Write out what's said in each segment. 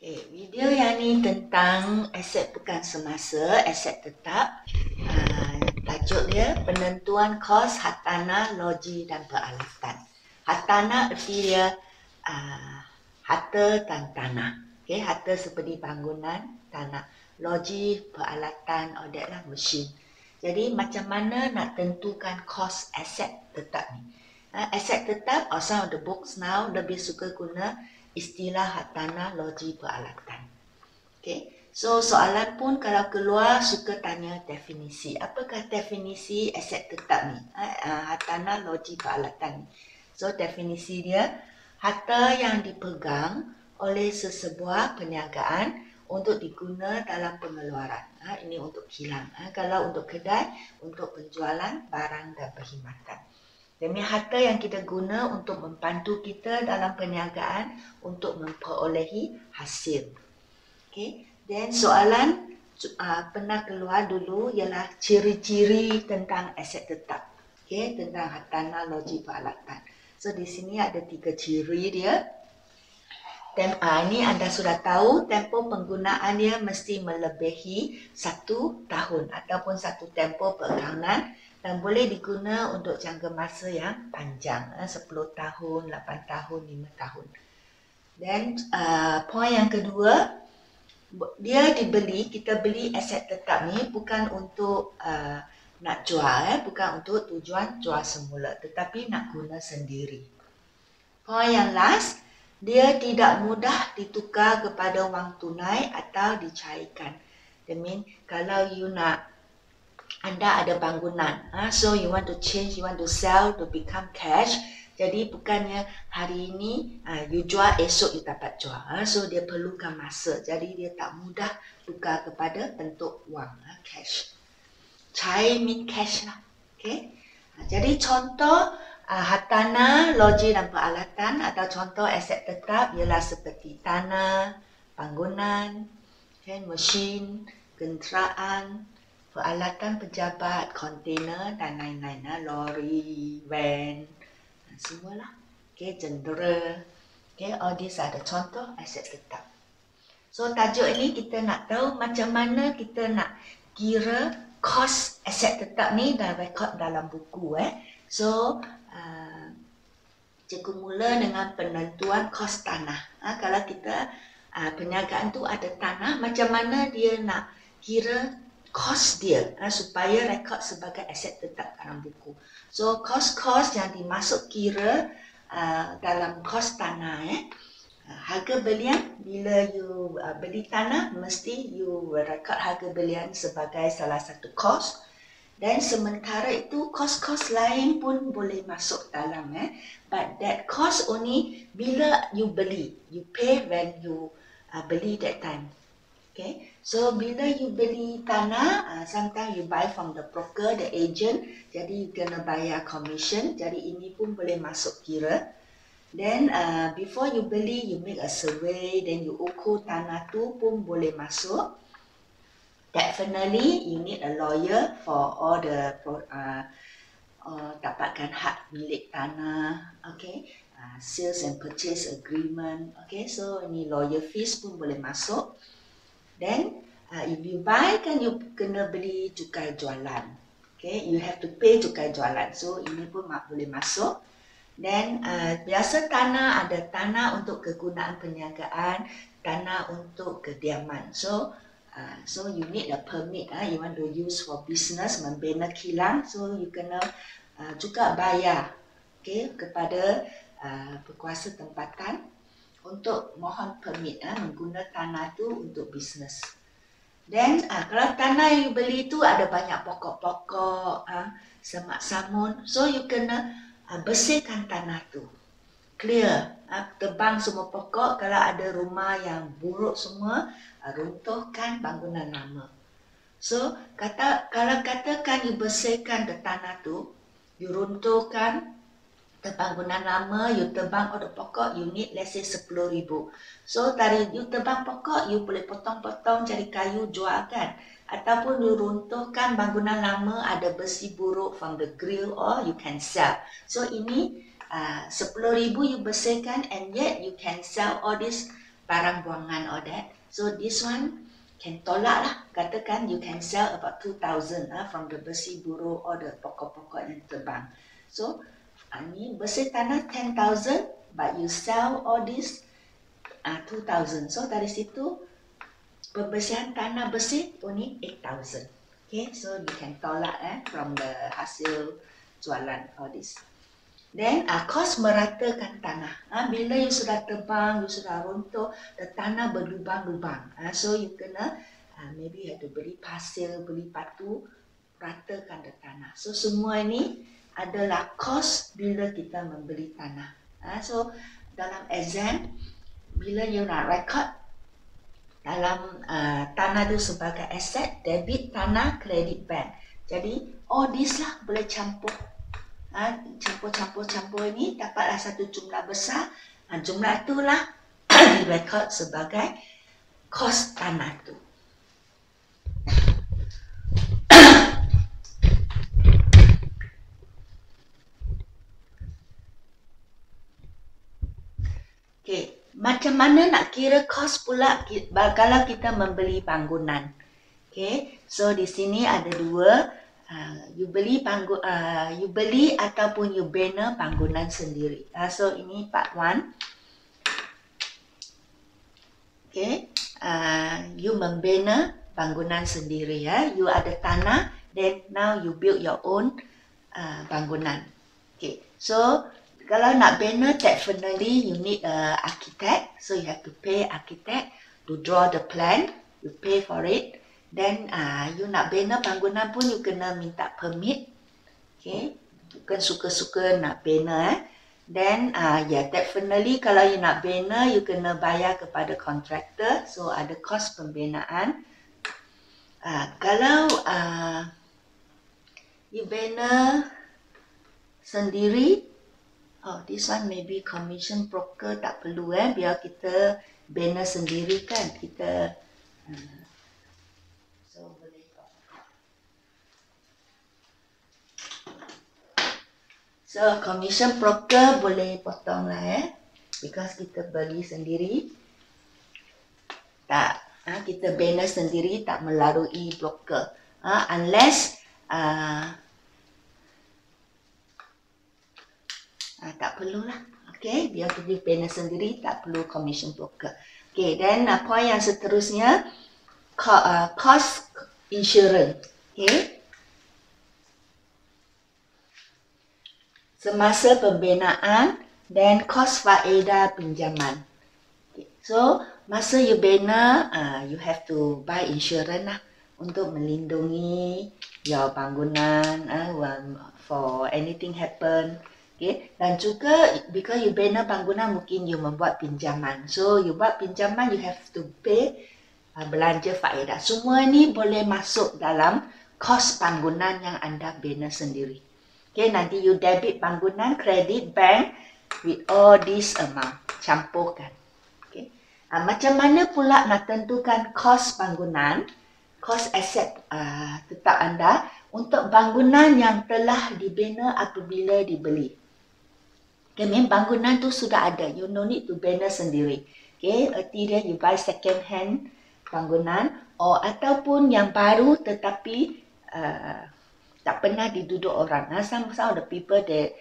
Video yang ni tentang aset bukan semasa, aset tetap. Tajuk dia penentuan kos hartanah, loji dan peralatan. Hartanah erti dia harta dan tanah. Harta seperti bangunan, tanah. Loji, peralatan, that lah mesin. Jadi macam mana nak tentukan kos aset tetap ni? Aset tetap, some of the books now lebih suka guna istilah hartanah, loji, peralatan. So soalan pun kalau keluar suka tanya definisi. Apakah definisi aset tetap ni? Hartanah, loji, peralatan ni. So definisi dia, harta yang dipegang oleh sesebuah perniagaan untuk diguna dalam pengeluaran. Ini untuk kilang. Kalau untuk kedai, untuk penjualan barang dan perkhidmatan. Demi harta yang kita guna untuk membantu kita dalam perniagaan untuk memperolehi hasil. Dan soalan pernah keluar dulu ialah ciri-ciri tentang aset tetap. Tentang hartanah, loji, peralatan. So di sini ada 3 ciri dia. Ini anda sudah tahu tempoh penggunaan dia mesti melebihi 1 tahun ataupun 1 tempoh perangan. Dan boleh diguna untuk jangka masa yang panjang, 10 tahun, 8 tahun, 5 tahun. Dan poin yang kedua, dia kita beli aset tetap ni bukan untuk nak jual, bukan untuk tujuan jual semula, tetapi nak guna sendiri. Poin yang last, dia tidak mudah ditukar kepada wang tunai atau dicairkan. That means kalau you nak anda ada bangunan, so you want to change, you want to sell to become cash. Jadi bukannya hari ini you jual, esok you dapat jual. So dia perlukan masa. Jadi dia tak mudah tukar kepada bentuk wang, cash. Cair mean cash lah. Jadi contoh hartanah, loji dan peralatan atau contoh aset tetap ialah seperti tanah, bangunan, mesin, kenderaan, peralatan pejabat, kontainer dan lain-lain, lori, van, semualah. Jendera. All these are the contoh aset tetap. So tajuk ini kita nak tahu macam mana kita nak kira kos aset tetap ni dan rekod dalam buku. So cikgu mula dengan penentuan kos tanah. Kalau kita perniagaan tu ada tanah, macam mana dia nak kira kos dia supaya rekod sebagai aset tetap dalam buku. So kos-kos yang dimasuk kira dalam kos tanah, harga belian, bila you beli tanah mesti you rekod harga belian sebagai salah satu kos. Dan sementara itu kos-kos lain pun boleh masuk dalam, but that cost only bila you beli, you pay when you beli that time. So bila you beli tanah, sometimes you buy from the broker, the agent, jadi you kena bayar commission, jadi ini pun boleh masuk kira. Then before you beli, you make a survey, then you ukur tanah tu pun boleh masuk. Definitely you need a lawyer for all the dapatkan hak milik tanah, sales and purchase agreement, so ini lawyer fees pun boleh masuk. Then if you buy, kan you kena beli cukai jualan. You have to pay cukai jualan. So ini pun boleh masuk. Then biasa tanah ada tanah untuk kegunaan perniagaan, tanah untuk kediaman. So you need a permit. You want to use for business, membina kilang. So you kena juga bayar kepada berkuasa tempatan untuk mohon permit mengguna tanah tu untuk bisnes. Dan kalau tanah yang beli tu ada banyak pokok-pokok, semak samun, so you kena bersihkan tanah tu, clear, tebang semua pokok. Kalau ada rumah yang buruk semua, runtuhkan bangunan lama. So kalau katakan you bersihkan the tanah tu, you runtuhkan bangunan lama, you tebang ada pokok, you need let's say 10,000. So dari you tebang pokok, you boleh potong-potong cari kayu jual kan. Ataupun you runtuhkan bangunan lama, ada besi buruk from the grill, or you can sell. So ini 10,000 you bersihkan, and yet you can sell all this barang buangan or that. So this one can tolak lah. Katakan you can sell about 2,000 from the besi buruh or the pokok-pokok yang terbang. So ni bersih tanah 10,000 but you sell all this 2,000. So dari situ pembersihan tanah bersih only 8,000. Okay, so you can tolak from the hasil jualan all this. Then kos meratakan tanah. Bila you sudah tebang, you sudah runtuh, the tanah berlubang-lubang. So you kena maybe you have to beli pasir, beli batu, ratakan the tanah. So semua ini adalah kos bila kita membeli tanah. So dalam exam, bila you nak record dalam tanah itu sebagai aset, debit tanah, kredit bank. Jadi all this lah boleh campur. Campur ini dapatlah satu jumlah besar. Jumlah itulah direkod sebagai kos tanah itu. Okay. Macam mana nak kira kos pula kalau kita membeli bangunan? Okay, so di sini ada dua, you beli ataupun you bina bangunan sendiri. So ini part 1. Okay, you membina bangunan sendiri ya. You ada tanah, then now you build your own bangunan. Okay, so kalau nak bina, definitely you need an architect. So you have to pay architect to draw the plan. You pay for it. Then you nak bina bangunan pun you kena minta permit. Okay, bukan suka-suka nak bina. Then definitely kalau you nak bina, you kena bayar kepada kontraktor. So ada kos pembinaan. Kalau you bina sendiri, this one maybe commission broker tak perlu biar kita bina sendiri kan. Kita so boleh. So commission broker boleh potong lah because kita beli sendiri. Tak, kita bina sendiri tak melalui broker. Unless tak perlulah. Okay, biar kita bina sendiri, tak perlu commission broker. Okay, then point yang seterusnya, cost insurance. Okay, semasa pembinaan dan kos faedah pinjaman. Okay. So masa you bina, you have to buy insurance lah untuk melindungi your bangunan for anything happen. Okay. Dan juga because you bina bangunan, mungkin you membuat pinjaman. So you buat pinjaman, you have to pay belanja faedah. Semua ni boleh masuk dalam kos bangunan yang anda bina sendiri. Okay, nanti you debit bangunan, kredit bank with all this amount. Campurkan. Okay. Macam mana pula nak tentukan kos bangunan, kos aset tetap anda untuk bangunan yang telah dibina apabila dibeli. Okay, bangunan tu sudah ada. You no need to bina sendiri. Okay, erti dia you buy second hand bangunan ataupun yang baru tetapi tak pernah diduduk orang. Some of the people they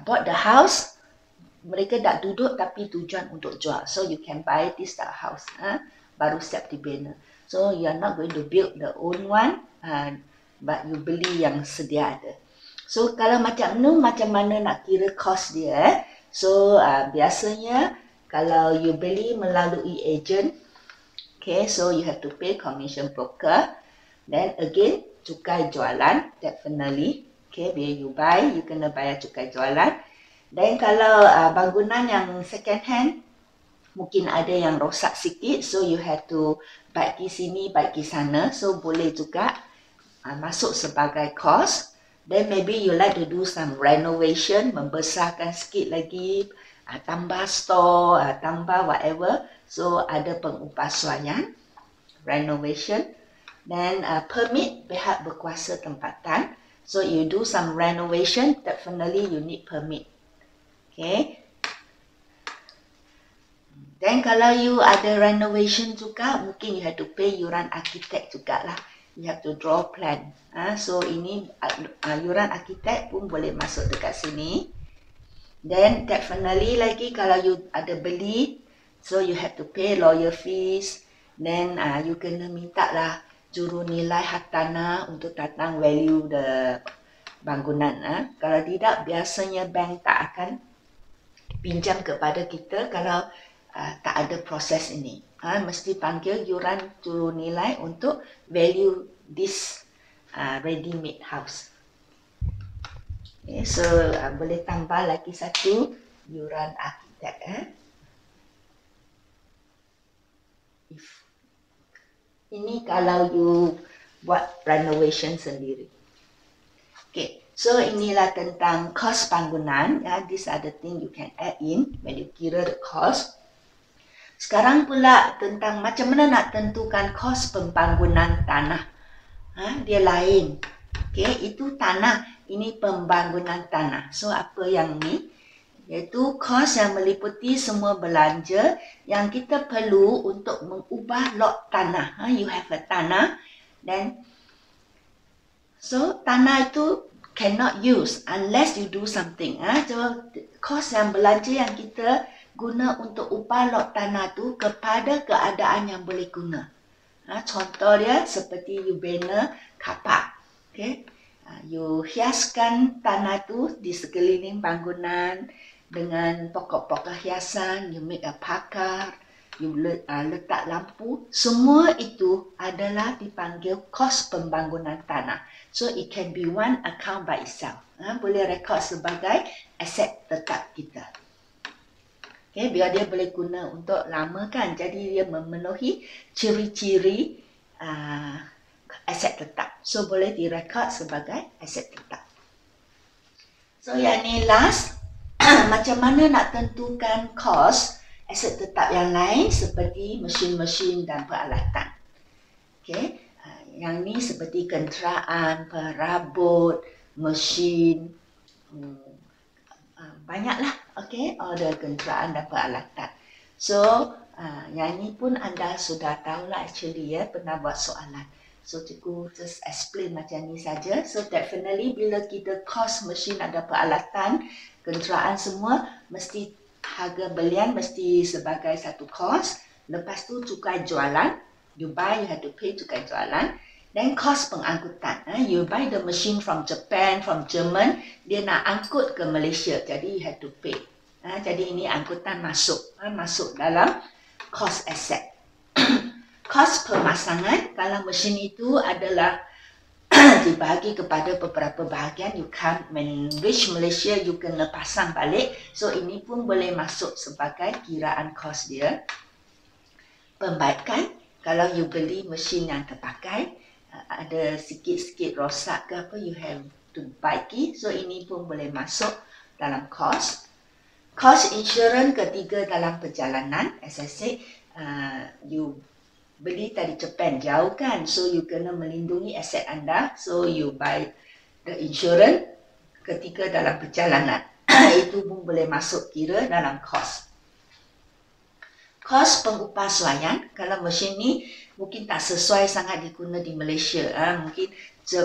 bought the house, mereka tak duduk tapi tujuan untuk jual. So you can buy this house, baru siap dibina. So you are not going to build the own one, but you beli yang sedia ada. So kalau macam ni, macam mana nak kira kos dia? So biasanya kalau you beli melalui agent, okay, so you have to pay commission broker. Then again, cukai jualan, definitely. Okay, bila you buy, you kena bayar cukai jualan. Then kalau bangunan yang second hand, mungkin ada yang rosak sikit, so you have to baiki sini, baiki sana. So boleh juga masuk sebagai kos. Then maybe you like to do some renovation, membesarkan sikit lagi, tambah store, tambah whatever. So ada pengupasuan, renovation. Then permit pihak berkuasa tempatan. So you do some renovation, definitely you need permit. Okay. Then kalau you ada renovation juga, mungkin you have to pay yuran arkitek juga lah. You have to draw plan. So ini yuran arkitek pun boleh masuk dekat sini. Then definitely lagi kalau you ada beli, so you have to pay lawyer fees. Then you kena minta lah juru nilai hartanah untuk datang value the bangunan. Kalau tidak, biasanya bank tak akan pinjam kepada kita kalau tak ada proses ini. Mesti panggil yuran juru nilai untuk value this ready-made house. Okay, so boleh tambah lagi satu yuran arkitek. Ini kalau you buat renovation sendiri. Okay, so inilah tentang kos bangunan. These are the things you can add in when you kira the cost. Sekarang pula tentang macam mana nak tentukan kos pembangunan tanah. Dia lain. Okay, itu tanah, ini pembangunan tanah. So apa yang ni? Iaitu kos yang meliputi semua belanja yang kita perlu untuk mengubah lot tanah. You have a tanah, then so tanah itu cannot use unless you do something. So kos yang belanja yang kita guna untuk ubah lot tanah tu kepada keadaan yang boleh guna. Contoh dia seperti you bina kapak. Okay? You hiaskan tanah tu di sekeliling bangunan dengan pokok-pokok hiasan, you make a pakar, you letak lampu. Semua itu adalah dipanggil kos pembangunan tanah. So it can be one account by itself. Boleh rekod sebagai aset tetap kita. Okay, biar dia boleh guna untuk lama kan. Jadi dia memenuhi ciri-ciri aset tetap. So boleh direkod sebagai aset tetap. So yang ni last, macam mana nak tentukan kos aset tetap yang lain seperti mesin-mesin dan peralatan. Okay, yang ni seperti kenderaan, perabot, mesin, banyaklah. Okay, order kenderaan dan peralatan. So, yang ni pun anda sudah tahulah actually pernah buat soalan. So, cikgu just explain macam ni saja. So, definitely bila kita kos mesin ada peralatan, kenderaan semua, mesti harga belian mesti sebagai satu kos. Lepas tu cukai jualan. You buy, you have to pay cukai jualan. Then kos pengangkutan. You buy the machine from Japan, from German, dia nak angkut ke Malaysia. Jadi you have to pay. Jadi ini angkutan masuk. Masuk dalam kos aset. Kos pemasangan, kalau mesin itu adalah dibagi kepada beberapa bahagian. You can't, when reach Malaysia, you kena pasang balik. So ini pun boleh masuk sebagai kiraan kos dia. Pembaikan, kalau you beli mesin yang terpakai, ada sikit-sikit rosak ke apa, you have to baiki. So ini pun boleh masuk dalam kos. Kos insurans ketiga dalam perjalanan, as I said, you beli tadi Japan jauh kan, so you kena melindungi aset anda, so you buy the insurance ketiga dalam perjalanan. Itu pun boleh masuk kira dalam kos. Kos pengupasuaian, kalau mesin ni mungkin tak sesuai sangat diguna di Malaysia. Mungkin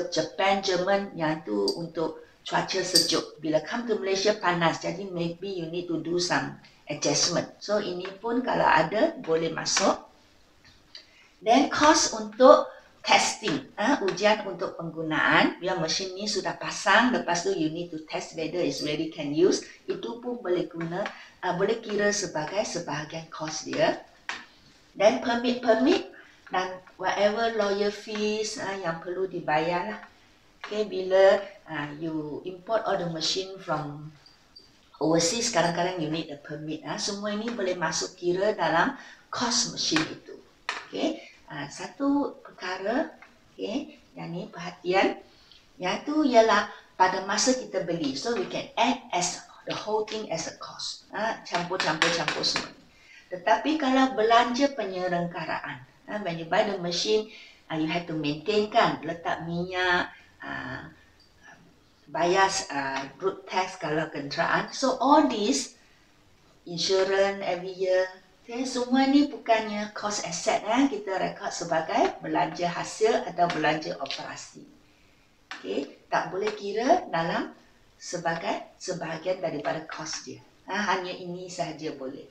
Japan, Jerman yang tu untuk cuaca sejuk. Bila come to Malaysia panas, jadi maybe you need to do some adjustment. So ini pun kalau ada boleh masuk. Then kos untuk testing, ujian untuk penggunaan. Bila mesin ni sudah pasang, lepas tu you need to test whether it's ready can use. Itu pun boleh guna, boleh kira sebagai sebahagian kos dia. Then permit dan whatever lawyer fees yang perlu dibayar lah. Okay, bila you import all the machine from overseas, kadang-kadang you need a permit. Semua ini boleh masuk kira dalam kos mesin itu. Okay, satu perkara, okay, yang ni perhatian, yang tu ialah pada masa kita beli. So we can add as the whole thing as a cost. Campur semua. Tetapi kalau belanja penyelenggaraan, when you buy the machine, you have to maintain kan, letak minyak, bayar road tax kalau kenderaan. So all this, insurance every year, Okay, semua ni bukannya cost asset, kita rekod sebagai belanja hasil atau belanja operasi. Okay, tak boleh kira dalam sebagai sebahagian daripada kos dia. Hanya ini sahaja boleh.